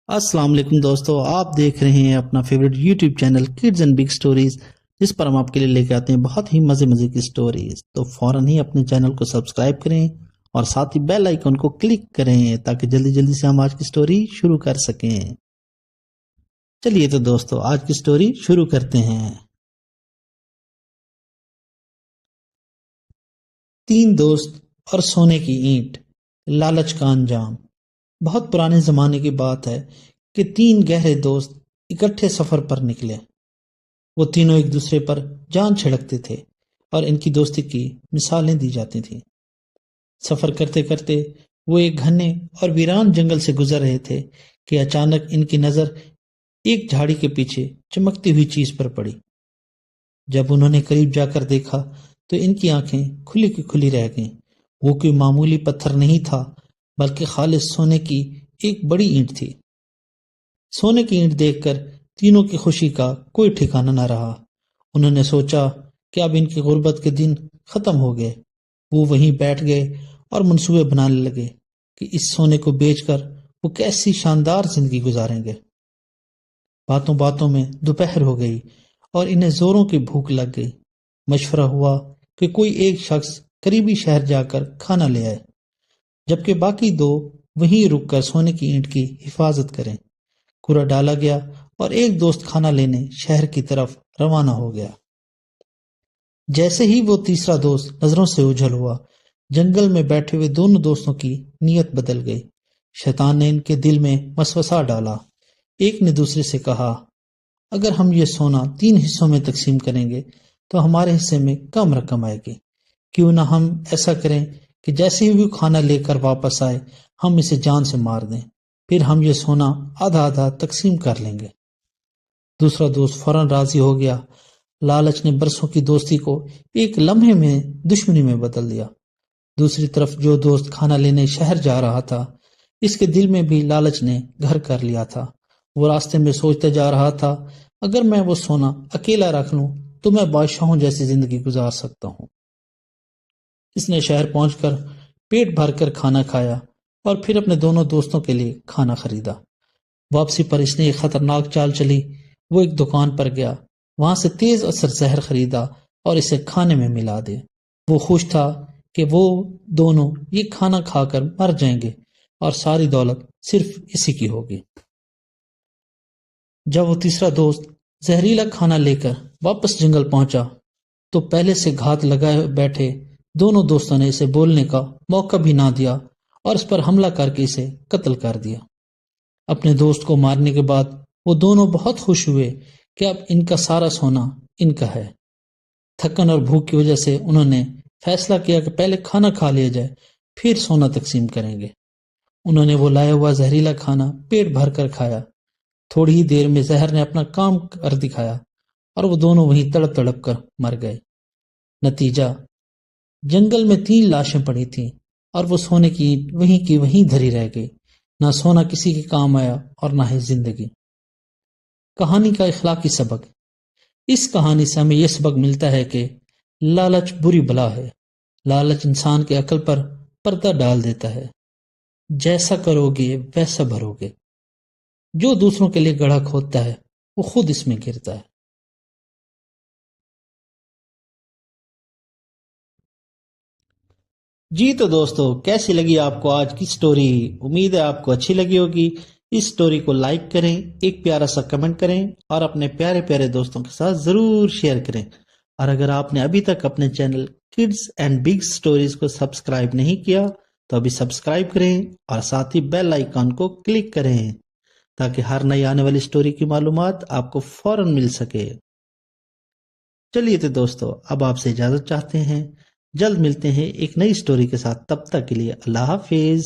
السلام علیکم دوستو، آپ دیکھ رہے ہیں اپنا favourite YouTube channel kids and big stories, جس پر ہم آپ کے لیے لے کے آتے ہیں بہت ہی مزے کی سٹوریز۔ تو فوراً ہی اپنے چینل کو سبسکرائب کریں اور ساتھ ہی بیل آئیکن کو کلک کریں تاکہ جلدی سے ہم آج کی سٹوری شروع کر سکیں۔ چلیے تو دوستو آج کی سٹوری شروع کرتے ہیں۔ 3 دوست اور سونے کی اینٹ، لالچ کا انجام۔ بہت پرانے زمانے کی بات ہے کہ 3 گہرے دوست اکٹھے سفر پر نکلے۔ وہ تینوں ایک دوسرے پر جان چھڑکتے تھے اور ان کی دوستی کی مثالیں دی جاتی تھیں۔ سفر کرتے کرتے وہ ایک گھنے اور ویران جنگل سے گزر رہے تھے کہ اچانک ان کی نظر ایک جھاڑی کے پیچھے چمکتی ہوئی چیز پر پڑی۔ جب انہوں نے قریب جا کر دیکھا تو ان کی آنکھیں کھلی کی کھلی رہ گئیں۔ وہ کوئی معمولی پتھر نہیں تھا بلکہ خالص سونے کی ایک بڑی اینٹ تھی۔ سونے کی اینٹ دیکھ کر تینوں کی خوشی کا کوئی ٹھکانہ نہ رہا۔ انہوں نے سوچا کہ اب ان کی غربت کے دن ختم ہو گئے۔ وہ وہیں بیٹھ گئے اور منصوبے بنانے لگے کہ اس سونے کو بیچ کر وہ کیسی شاندار زندگی گزاریں گے۔ باتوں باتوں میں دوپہر ہو گئی اور انہیں زوروں کی بھوک لگ گئی۔ مشورہ ہوا کہ کوئی ایک شخص قریبی شہر جا کر کھانا لے آئے، جبکہ باقی 2 وہیں رک کر سونے کی اینٹ کی حفاظت کریں۔ کوڑا ڈالا گیا اور ایک دوست کھانا لینے شہر کی طرف روانہ ہو گیا۔ جیسے ہی وہ تیسرا دوست نظروں سے اوجھل ہوا، جنگل میں بیٹھے ہوئے دونوں دوستوں کی نیت بدل گئی۔ شیطان نے ان کے دل میں وسوسہ ڈالا۔ ایک نے دوسرے سے کہا، اگر ہم یہ سونا 3 حصوں میں تقسیم کریں گے تو ہمارے حصے میں کم رقم آئے گی۔ کیوں نہ ہم ایسا کریں کہ جیسے ہی وہ کھانا لے کر واپس آئے ہم اسے جان سے مار دیں، پھر ہم یہ سونا آدھا آدھا تقسیم کر لیں گے۔ دوسرا دوست فوراً راضی ہو گیا۔ لالچ نے برسوں کی دوستی کو ایک لمحے میں دشمنی میں بدل دیا۔ دوسری طرف جو دوست کھانا لینے شہر جا رہا تھا، اس کے دل میں بھی لالچ نے گھر کر لیا تھا۔ وہ راستے میں سوچتا جا رہا تھا، اگر میں وہ سونا اکیلا رکھ لوں تو میں بادشاہوں جیسی زندگی گزار سکتا ہوں۔ اس نے شہر پہنچ کر پیٹ بھر کر کھانا کھایا اور پھر اپنے دونوں دوستوں کے لیے کھانا خریدا۔ واپسی پر اس نے ایک خطرناک چال چلی۔ وہ ایک دکان پر گیا، وہاں سے تیز اثر زہر خریدا اور اسے کھانے میں ملا دیا۔ وہ خوش تھا کہ وہ دونوں یہ کھانا کھا کر مر جائیں گے اور ساری دولت صرف اسی کی ہوگی۔ جب وہ تیسرا دوست زہریلا کھانا لے کر واپس جنگل پہنچا تو پہلے سے گھات لگائے بیٹھے دونوں دوستوں نے اسے بولنے کا موقع بھی نہ دیا اور اس پر حملہ کر کے اسے قتل کر دیا۔ اپنے دوست کو مارنے کے بعد وہ دونوں بہت خوش ہوئے کہ اب ان کا سارا سونا ان کا ہے۔ تھکن اور بھوک کی وجہ سے انہوں نے فیصلہ کیا کہ پہلے کھانا کھا لیا جائے پھر سونا تقسیم کریں گے۔ انہوں نے وہ لایا ہوا زہریلا کھانا پیٹ بھر کر کھایا۔ تھوڑی ہی دیر میں زہر نے اپنا کام کر دکھایا اور وہ دونوں وہیں تڑپ تڑپ کر مر گئے۔ نتیجہ، جنگل میں 3 لاشیں پڑی تھیں اور وہ سونے کی اینٹ وہیں کی وہیں دھری رہ گئی۔ نہ سونا کسی کے کام آیا اور نہ ہی زندگی۔ کہانی کا اخلاقی سبق۔ اس کہانی سے ہمیں یہ سبق ملتا ہے کہ لالچ بری بلا ہے۔ لالچ انسان کے عقل پر پردہ ڈال دیتا ہے۔ جیسا کرو گے ویسا بھرو گے۔ جو دوسروں کے لیے گڑھا کھودتا ہے وہ خود اس میں گرتا ہے۔ جی تو دوستو، کیسی لگی آپ کو آج کی سٹوری؟ امید ہے آپ کو اچھی لگی ہوگی۔ اس سٹوری کو لائک کریں، ایک پیارا سا کمنٹ کریں اور اپنے پیارے پیارے دوستوں کے ساتھ ضرور شیئر کریں۔ اور اگر آپ نے ابھی تک اپنے channel kids and big stories کو سبسکرائب نہیں کیا تو ابھی سبسکرائب کریں اور ساتھ ہی بیل آئیکن کو کلک کریں تاکہ ہر نئی آنے والی سٹوری کی معلومات آپ کو فوراً مل سکے۔ چلیے تو دوستو، اب آپ سے اجازت چاہتے ہیں۔ جلد ملتے ہیں ایک نئی سٹوری کے ساتھ، تب تک کے لیے اللہ حافظ۔